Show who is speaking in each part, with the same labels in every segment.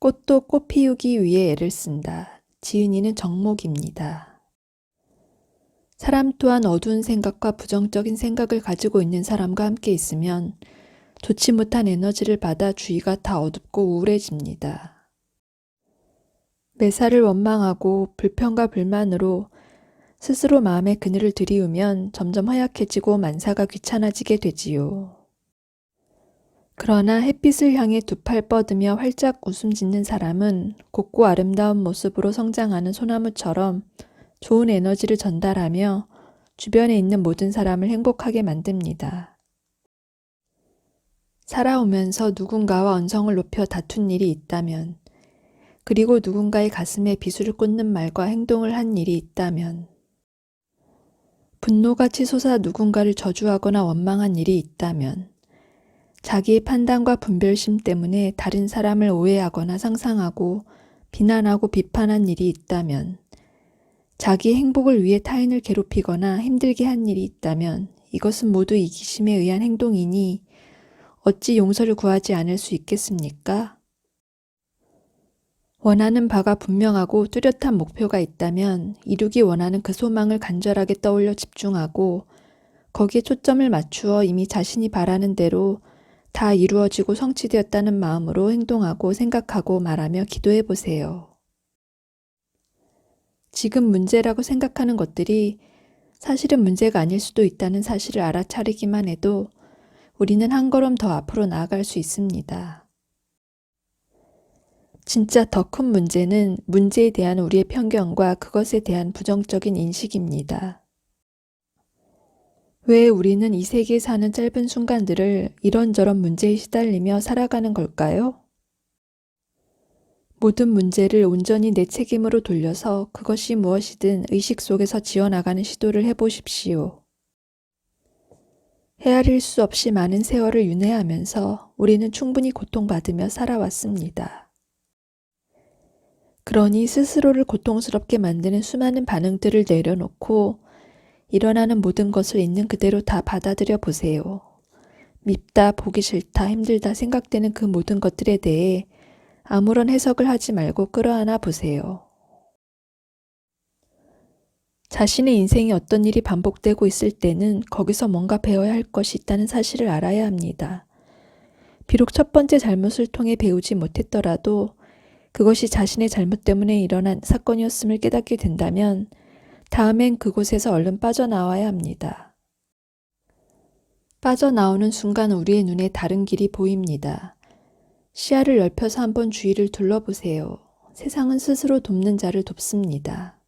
Speaker 1: 꽃도 꽃 피우기 위해 애를 쓴다. 지은이는 정목입니다. 사람 또한 어두운 생각과 부정적인 생각을 가지고 있는 사람과 함께 있으면 좋지 못한 에너지를 받아 주위가 다 어둡고 우울해집니다. 매사를 원망하고 불평과 불만으로 스스로 마음에 그늘을 들이우면 점점 허약해지고 만사가 귀찮아지게 되지요. 그러나 햇빛을 향해 두 팔 뻗으며 활짝 웃음 짓는 사람은 곱고 아름다운 모습으로 성장하는 소나무처럼 좋은 에너지를 전달하며 주변에 있는 모든 사람을 행복하게 만듭니다. 살아오면서 누군가와 언성을 높여 다툰 일이 있다면, 그리고 누군가의 가슴에 비수를 꽂는 말과 행동을 한 일이 있다면, 분노같이 솟아 누군가를 저주하거나 원망한 일이 있다면, 자기의 판단과 분별심 때문에 다른 사람을 오해하거나 상상하고 비난하고 비판한 일이 있다면, 자기의 행복을 위해 타인을 괴롭히거나 힘들게 한 일이 있다면 이것은 모두 이기심에 의한 행동이니 어찌 용서를 구하지 않을 수 있겠습니까? 원하는 바가 분명하고 뚜렷한 목표가 있다면 이루기 원하는 그 소망을 간절하게 떠올려 집중하고 거기에 초점을 맞추어 이미 자신이 바라는 대로 다 이루어지고 성취되었다는 마음으로 행동하고 생각하고 말하며 기도해 보세요. 지금 문제라고 생각하는 것들이 사실은 문제가 아닐 수도 있다는 사실을 알아차리기만 해도 우리는 한 걸음 더 앞으로 나아갈 수 있습니다. 진짜 더 큰 문제는 문제에 대한 우리의 편견과 그것에 대한 부정적인 인식입니다. 왜 우리는 이 세계에 사는 짧은 순간들을 이런저런 문제에 시달리며 살아가는 걸까요? 모든 문제를 온전히 내 책임으로 돌려서 그것이 무엇이든 의식 속에서 지어나가는 시도를 해보십시오. 헤아릴 수 없이 많은 세월을 윤회하면서 우리는 충분히 고통받으며 살아왔습니다. 그러니 스스로를 고통스럽게 만드는 수많은 반응들을 내려놓고 일어나는 모든 것을 있는 그대로 다 받아들여 보세요. 밉다, 보기 싫다, 힘들다 생각되는 그 모든 것들에 대해 아무런 해석을 하지 말고 끌어안아 보세요. 자신의 인생에 어떤 일이 반복되고 있을 때는 거기서 뭔가 배워야 할 것이 있다는 사실을 알아야 합니다. 비록 첫 번째 잘못을 통해 배우지 못했더라도 그것이 자신의 잘못 때문에 일어난 사건이었음을 깨닫게 된다면 다음엔 그곳에서 얼른 빠져나와야 합니다. 빠져나오는 순간 우리의 눈에 다른 길이 보입니다. 시야를 넓혀서 한번 주위를 둘러보세요. 세상은 스스로 돕는 자를 돕습니다.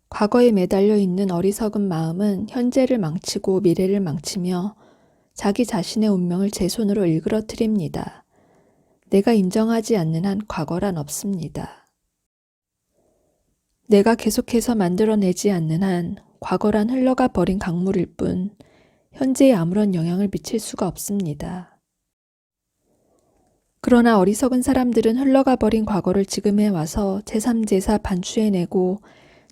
Speaker 1: 과거에 매달려 있는 어리석은 마음은 현재를 망치고 미래를 망치며 자기 자신의 운명을 제 손으로 일그러뜨립니다. 내가 인정하지 않는 한 과거란 없습니다. 내가 계속해서 만들어내지 않는 한 과거란 흘러가 버린 강물일 뿐 현재에 아무런 영향을 미칠 수가 없습니다. 그러나 어리석은 사람들은 흘러가 버린 과거를 지금에 와서 제3제사 반추해내고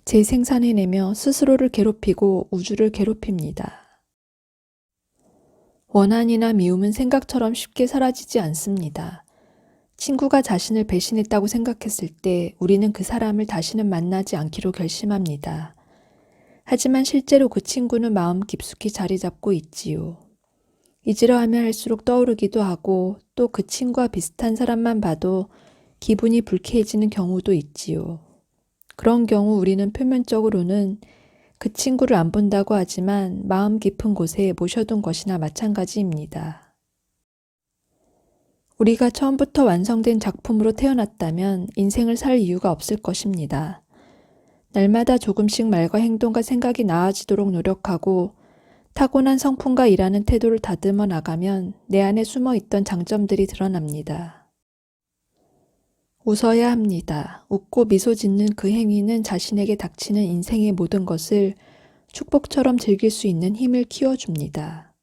Speaker 1: 재생산해내며 스스로를 괴롭히고 우주를 괴롭힙니다. 원한이나 미움은 생각처럼 쉽게 사라지지 않습니다. 친구가 자신을 배신했다고 생각했을 때 우리는 그 사람을 다시는 만나지 않기로 결심합니다. 하지만 실제로 그 친구는 마음 깊숙이 자리 잡고 있지요. 잊으려 하면 할수록 떠오르기도 하고 또 그 친구와 비슷한 사람만 봐도 기분이 불쾌해지는 경우도 있지요. 그런 경우 우리는 표면적으로는 그 친구를 안 본다고 하지만 마음 깊은 곳에 모셔둔 것이나 마찬가지입니다. 우리가 처음부터 완성된 작품으로 태어났다면 인생을 살 이유가 없을 것입니다. 날마다 조금씩 말과 행동과 생각이 나아지도록 노력하고 타고난 성품과 일하는 태도를 다듬어 나가면 내 안에 숨어 있던 장점들이 드러납니다. 웃어야 합니다. 웃고 미소 짓는 그 행위는 자신에게 닥치는 인생의 모든 것을 축복처럼 즐길 수 있는 힘을 키워줍니다.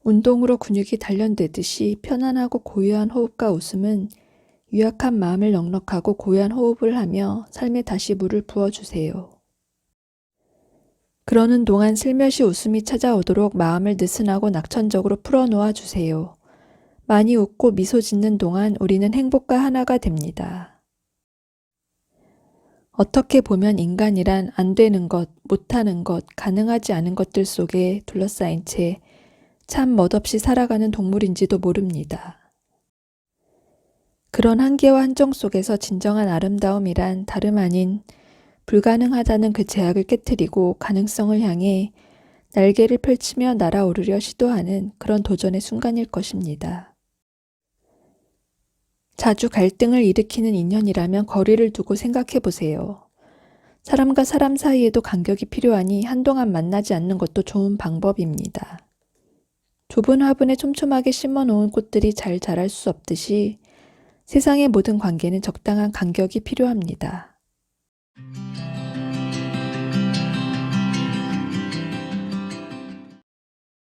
Speaker 1: 운동으로 근육이 단련되듯이 편안하고 고요한 호흡과 웃음은 유약한 마음을 넉넉하고 고요한 호흡을 하며 삶에 다시 물을 부어주세요. 그러는 동안 슬며시 웃음이 찾아오도록 마음을 느슨하고 낙천적으로 풀어놓아 주세요. 많이 웃고 미소 짓는 동안 우리는 행복과 하나가 됩니다. 어떻게 보면 인간이란 안 되는 것, 못하는 것, 가능하지 않은 것들 속에 둘러싸인 채 참 멋없이 살아가는 동물인지도 모릅니다. 그런 한계와 한정 속에서 진정한 아름다움이란 다름 아닌 불가능하다는 그 제약을 깨트리고 가능성을 향해 날개를 펼치며 날아오르려 시도하는 그런 도전의 순간일 것입니다. 자주 갈등을 일으키는 인연이라면 거리를 두고 생각해 보세요. 사람과 사람 사이에도 간격이 필요하니 한동안 만나지 않는 것도 좋은 방법입니다. 좁은 화분에 촘촘하게 심어놓은 꽃들이 잘 자랄 수 없듯이 세상의 모든 관계는 적당한 간격이 필요합니다.